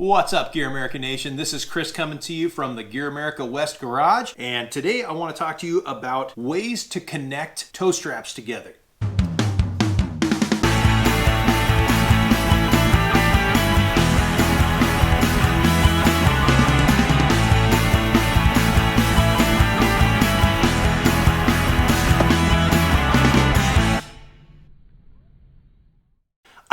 What's up, GearAmerica Nation? This is Chris coming to you from the GearAmerica West Garage, and today I want to talk to you about ways to connect toe straps together.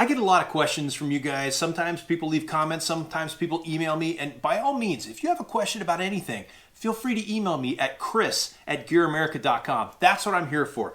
I get a lot of questions from you guys. Sometimes people leave comments, sometimes people email me, and by all means, if you have a question about anything, feel free to email me at chris@GearAmerica.com. That's what I'm here for.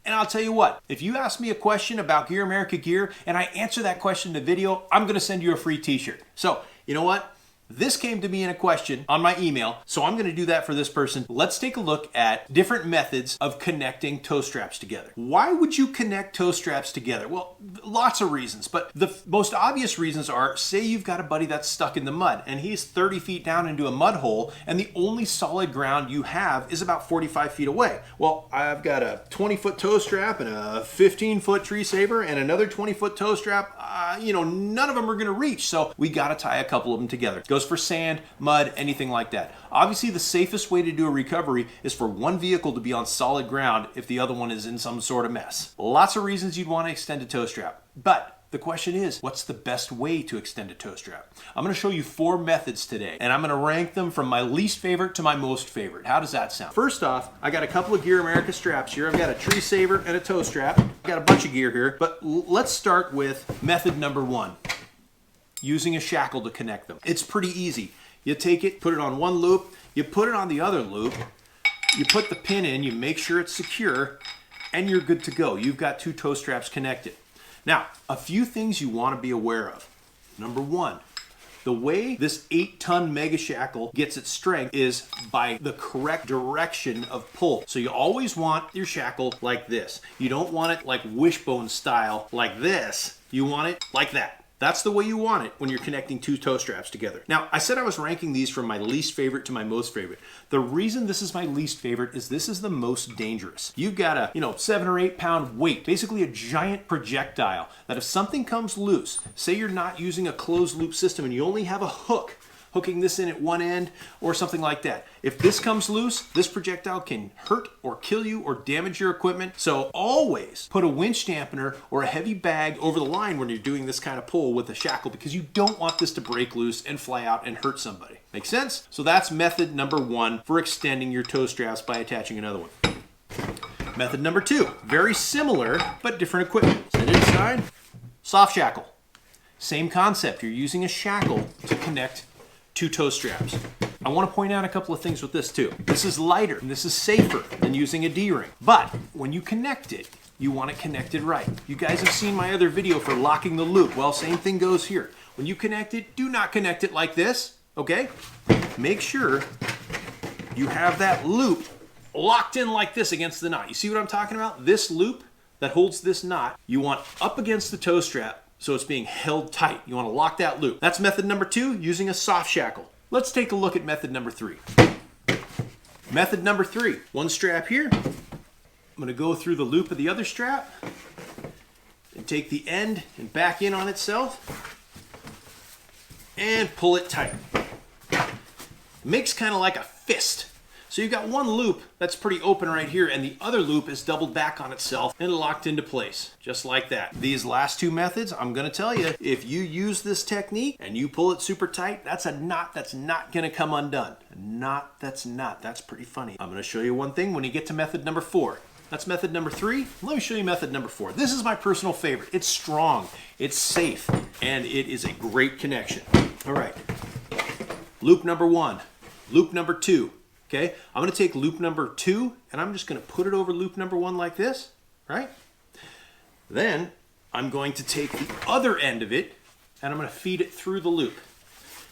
And I'll tell you what, if you ask me a question about GearAmerica gear and I answer that question in the video, I'm going to send you a free t-shirt. So, you know what? This came to me in a question on my email, so I'm going to do that for this person. Let's take a look at different methods of connecting toe straps together. Why would you connect toe straps together? Well, lots of reasons, but the most obvious reasons are, say you've got a buddy that's stuck in the mud and he's 30 feet down into a mud hole and the only solid ground you have is about 45 feet away. Well, I've got a 20-foot toe strap and a 15-foot tree saver and another 20-foot toe strap. None of them are going to reach, so we got to tie a couple of them together. Goes for sand, mud, anything like that. Obviously, the safest way to do a recovery is for one vehicle to be on solid ground if the other one is in some sort of mess. Lots of reasons you'd want to extend a toe strap, but the question is, what's the best way to extend a toe strap? I'm going to show you 4 methods today, and I'm going to rank them from my least favorite to my most favorite. How does that sound? First off, I got a couple of GearAmerica straps here. I've got a tree saver and a toe strap. I've got a bunch of gear here, but let's start with method number 1. Using a shackle to connect them. It's pretty easy. You take it, put it on one loop, you put it on the other loop, you put the pin in, you make sure it's secure, and you're good to go. You've got 2 toe straps connected. Now, a few things you want to be aware of. Number 1, the way this 8-ton mega shackle gets its strength is by the correct direction of pull. So you always want your shackle like this. You don't want it like wishbone style like this. You want it like that. That's the way you want it when you're connecting 2 toe straps together. Now, I said I was ranking these from my least favorite to my most favorite. The reason this is my least favorite is this is the most dangerous. You've got a, 7 or 8 pound weight, basically a giant projectile, that if something comes loose, say you're not using a closed loop system and you only have a hook, hooking this in at one end or something like that. If this comes loose, this projectile can hurt or kill you or damage your equipment. So always put a winch dampener or a heavy bag over the line when you're doing this kind of pull with a shackle, because you don't want this to break loose and fly out and hurt somebody. Make sense? So that's method number 1 for extending your toe straps by attaching another one. Method number 2, very similar but different equipment. Set it aside, soft shackle. Same concept, you're using a shackle to connect 2 toe straps. I want to point out a couple of things with this too. This is lighter and this is safer than using a D-ring. But when you connect it, you want it connected right. You guys have seen my other video for locking the loop. Well, same thing goes here. When you connect it, do not connect it like this, okay? Make sure you have that loop locked in like this against the knot. You see what I'm talking about? This loop that holds this knot, you want up against the toe strap, so it's being held tight. You want to lock that loop. That's method number 2, using a soft shackle. Let's take a look at method number 3. Method number 3, one strap here. I'm going to go through the loop of the other strap and take the end and back in on itself and pull it tight. It makes kind of like a fist. So you've got one loop that's pretty open right here, and the other loop is doubled back on itself and locked into place, just like that. These last 2 methods, I'm gonna tell you, if you use this technique and you pull it super tight, that's a knot that's not gonna come undone. A knot that's pretty funny. I'm gonna show you one thing when you get to method number 4. That's method number 3. Let me show you method number 4. This is my personal favorite. It's strong, it's safe, and it is a great connection. All right, loop number 1, loop number 2. Okay, I'm going to take loop number 2 and I'm just going to put it over loop number 1 like this, right? Then I'm going to take the other end of it and I'm going to feed it through the loop.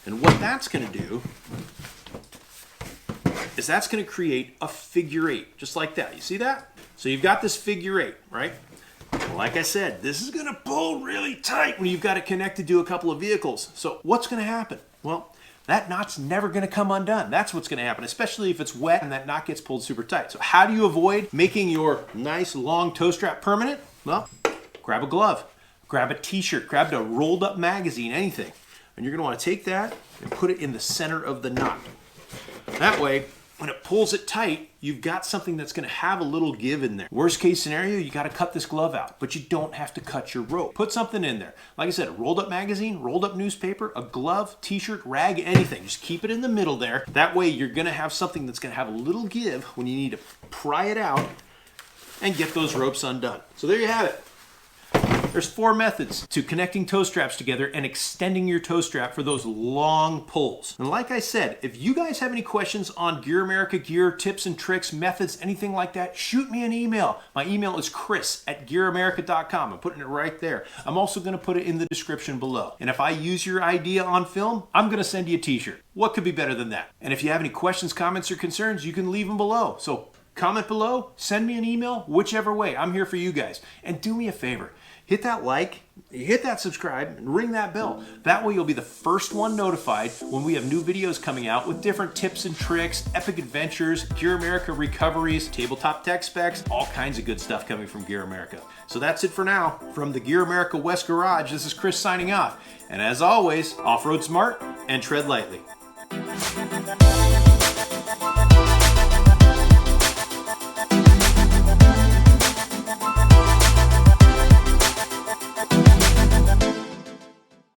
And what that's going to do is that's going to create a figure 8, just like that. You see that? So you've got this figure 8, right? Like I said, this is going to pull really tight when you've got it connected to a couple of vehicles. So what's going to happen? Well, that knot's never going to come undone. That's what's going to happen, especially if it's wet and that knot gets pulled super tight. So how do you avoid making your nice long toe strap permanent? Well, grab a glove, grab a t-shirt, grab a rolled up magazine, anything. And you're going to want to take that and put it in the center of the knot. That way, when it pulls it tight, you've got something that's going to have a little give in there. Worst case scenario, you got to cut this glove out, but you don't have to cut your rope. Put something in there. Like I said, a rolled up magazine, rolled up newspaper, a glove, t-shirt, rag, anything. Just keep it in the middle there. That way you're going to have something that's going to have a little give when you need to pry it out and get those ropes undone. So there you have it. There's 4 methods to connecting toe straps together and extending your toe strap for those long pulls. And like I said, if you guys have any questions on Gear America gear, tips and tricks, methods, anything like that, shoot me an email. My email is chris@gearamerica.com. I'm putting it right there. I'm also going to put it in the description below. And if I use your idea on film, I'm going to send you a t-shirt. What could be better than that? And if you have any questions, comments, or concerns, you can leave them below. So comment below, send me an email, whichever way. I'm here for you guys. And do me a favor. Hit that like, hit that subscribe, and ring that bell. That way you'll be the first one notified when we have new videos coming out with different tips and tricks, epic adventures, Gear America recoveries, tabletop tech specs, all kinds of good stuff coming from Gear America. So that's it for now. From the Gear America West Garage, this is Chris signing off. And as always, off-road smart and tread lightly.